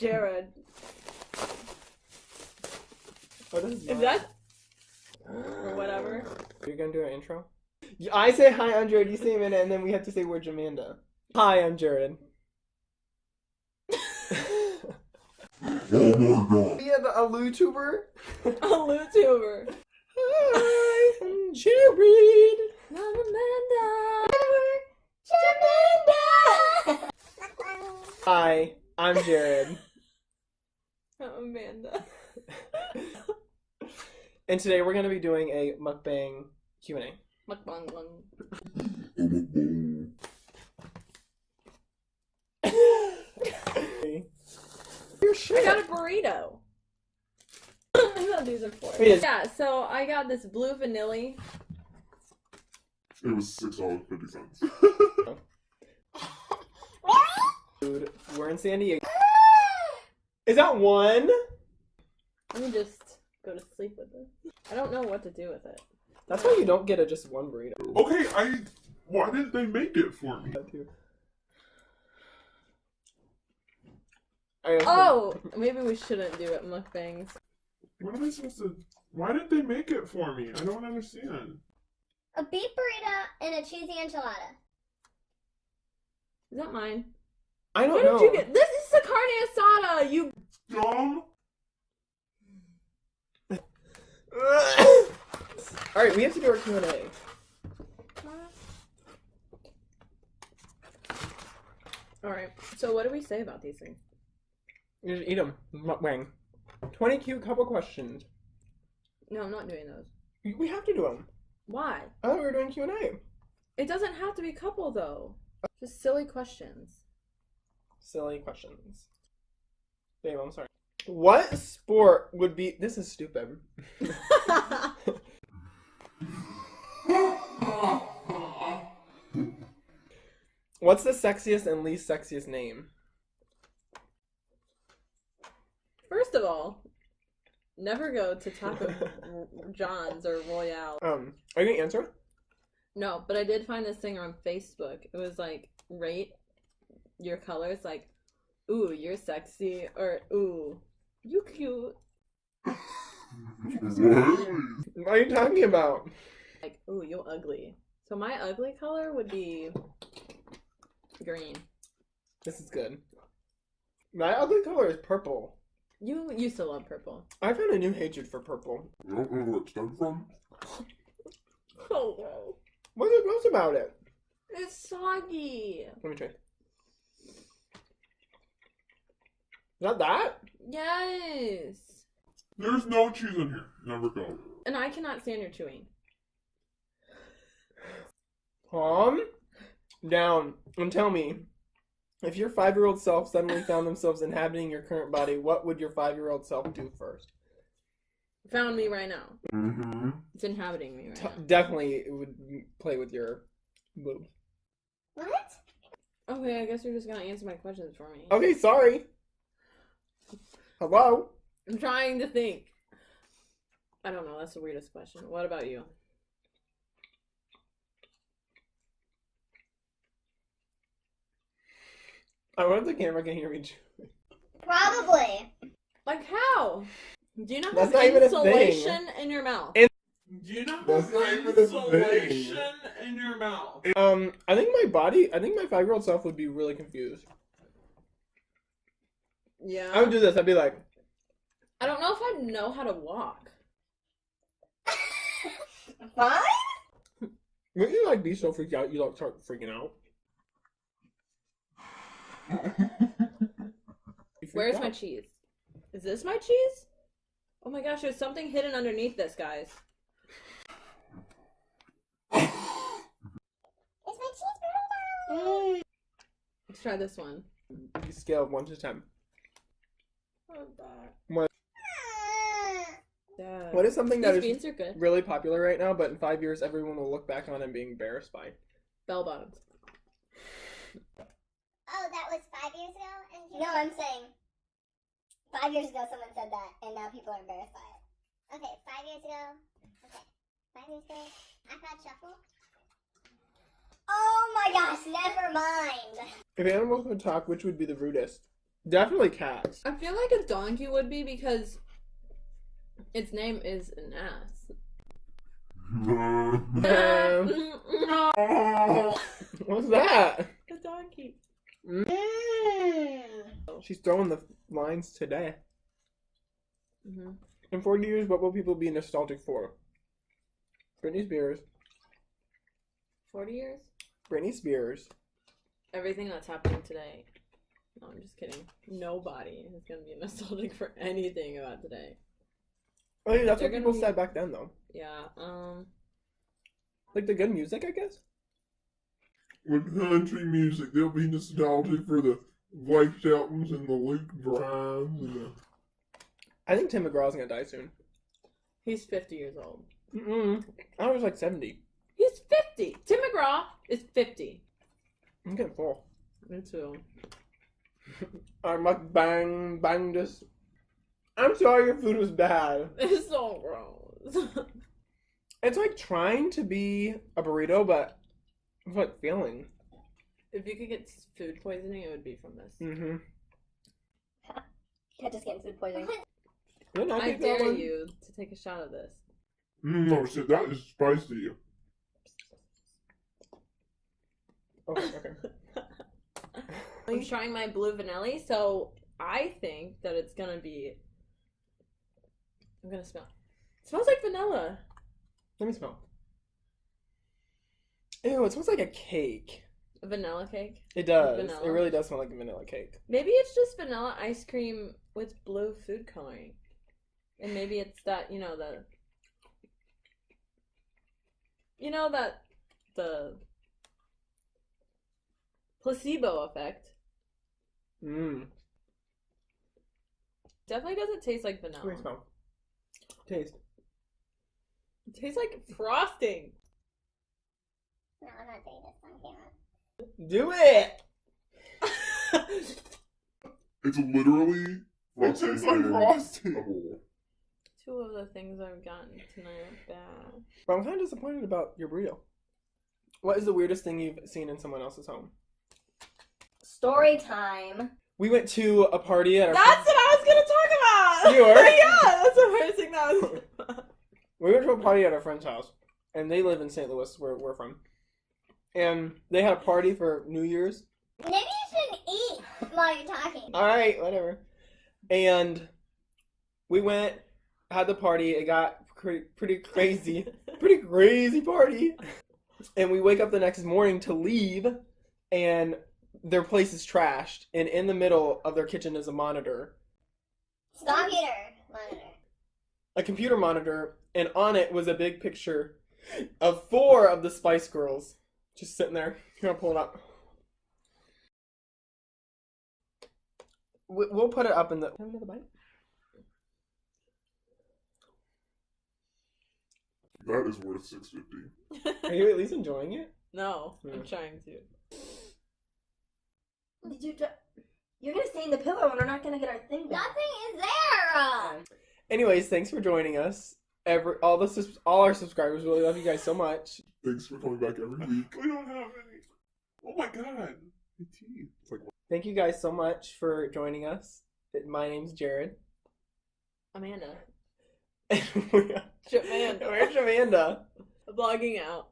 Jared. Oh, this is Is that or whatever? You're gonna do an intro? I say hi, I'm Jared. You say a minute, and then we have to say we're Jamanda. Hi, I'm Jared. Oh my god. We have a YouTuber. A YouTuber. Hi, I'm Jared. I'm Amanda. Jamanda. Hi, I'm Jared. I'm Amanda. And today we're gonna be doing a mukbang Q&A. Mukbang. Your shit. I got a burrito. I thought these are for It is. Yeah, so I got this blue vanilla. It was $6.50. Dude, we're in San Diego. Is that one? Let me just go to sleep with it. I don't know what to do with it. That's why you don't get just one burrito. Okay, why didn't they make it for me? That too. Oh, maybe we shouldn't do it mukbangs. What am I supposed to... Why didn't they make it for me? I don't understand. A beef burrito and a cheesy enchilada. Is that mine? I don't What know. did you get? This is the carne asada. You. Dumb. Alright, we have to do our Q&A. Alright, so what do we say about these things? You just eat them. Mukbang. 20 cute couple questions. No, I'm not doing those. We have to do them. Why? I thought we were doing Q&A. It doesn't have to be couple, though. Just silly questions. Silly questions. Babe, I'm sorry. What sport would be... This is stupid. What's the sexiest and least sexiest name? First of all, never go to Taco John's or Royale. Are you gonna answer? No, but I did find this thing on Facebook. It was like, rate your colors, like, ooh, you're sexy, or ooh, you cute. What? What are you talking about? Like, ooh, you ugly. So my ugly color would be green. This is good. My ugly color is purple. You used to love purple. I found a new hatred for purple. You don't know where it stemmed from? Oh, no. What's so gross about it? It's soggy. Let me try. Is that that? Yes. There's no cheese in here. Never go. And I cannot stand your chewing. Calm down and tell me, if your 5-year-old self suddenly found themselves inhabiting your current body, what would your 5-year-old self do first? Found me right now. Mm-hmm. It's inhabiting me right now. Definitely it would play with your boobs. What? Okay, I guess you're just gonna answer my questions for me. Okay, sorry. Hello? I'm trying to think. I don't know, that's the weirdest question. What about you? I wonder if the camera can hear me. Probably. Like how? Do you not That's have not even a insulation in your mouth? And- Do you not That's have not even a insulation in your mouth? I think my 5-year-old self would be really confused. Yeah. I would do this. I'd be like, I don't know if I'd know how to walk. Fine? wouldn't you like be so freaked out you like start freaking out? You freaked Where's out. my cheese? Is this my cheese? Oh my gosh, there's something hidden underneath this, guys. It's my cheese burrito. Let's try this one. Scale of 1 to 10. What is something that These is beans are good. really popular right now, but in 5 years everyone will look back on and be embarrassed by? Bell bottoms. Oh, that was 5 years ago? No, I'm saying 5 years ago someone said that, and now people are embarrassed by it. Okay, 5 years ago. Okay, 5 years ago. iPod Shuffle. Oh my gosh, never mind. If animals could talk, which would be the rudest? Definitely cats. I feel like a donkey would be because its name is an ass. What's that? A donkey. She's throwing the lines today. Mm-hmm. In 40 years, what will people be nostalgic for? Britney Spears. 40 years? Britney Spears. Everything that's happening today. No, I'm just kidding. Nobody is going to be nostalgic for anything about today. I mean, that's They're what people gonna be- said back then, though. Yeah, Like the good music, I guess? With country music, they'll be nostalgic for the Blake Sheltons and the Luke Bryans and the... I think Tim McGraw's gonna die soon. he's 50 years old. I was like 70. He's 50! Tim McGraw is 50. I'm getting full. Me too. Our mukbang bang just. I'm sorry your food was bad. It's so gross. It's like trying to be a burrito, but it's like failing. If you could get food poisoning, it would be from this. Mm-hmm. Can't just get food poisoning. I dare you to take a shot of this. No, shit, that is spicy. Okay. I'm trying my blue vanilla, so I think that it's gonna be. I'm gonna smell. It smells like vanilla. Let me smell. Ew, it smells like a cake. A vanilla cake. It does. Vanilla. It really does smell like a vanilla cake. Maybe it's just vanilla ice cream with blue food coloring, and maybe it's that the placebo effect. Definitely doesn't taste like vanilla. Let me smell. Taste. It tastes like frosting. No, I'm not doing this on camera. Do it! It's literally It tastes like frosting. Double. Two of the things I've gotten tonight are bad. But I'm kind of disappointed about your burrito. What is the weirdest thing you've seen in someone else's home? Story time. We went to a party at our. That's what I was gonna talk about! You were? Yeah, that's the first thing that was. We went to a party at our friend's house, and they live in St. Louis, where we're from. And they had a party for New Year's. Maybe you shouldn't eat while you're talking. All right, whatever. And we went, had the party. It got pretty crazy, pretty crazy party. And we wake up the next morning to leave, and their place is trashed. And in the middle of their kitchen is a monitor, Computer monitor. a computer monitor, and on it was a big picture of 4 of the Spice Girls just sitting there. Here, I'll pull it up. We'll put it up in the. Have another bite? That is worth $6.50. Are you at least enjoying it? No, Yeah. I'm trying to. Did you? You're gonna stay in the pillow, and we're not gonna get our thing back. Nothing is there. Anyways, thanks for joining us. All our subscribers really love you guys so much. Thanks for coming back every week. We don't have any. Oh my god. My teeth. It's like, Thank you guys so much for joining us. My name's Jared. Amanda. And we're Jamanda. Jamanda. Vlogging out.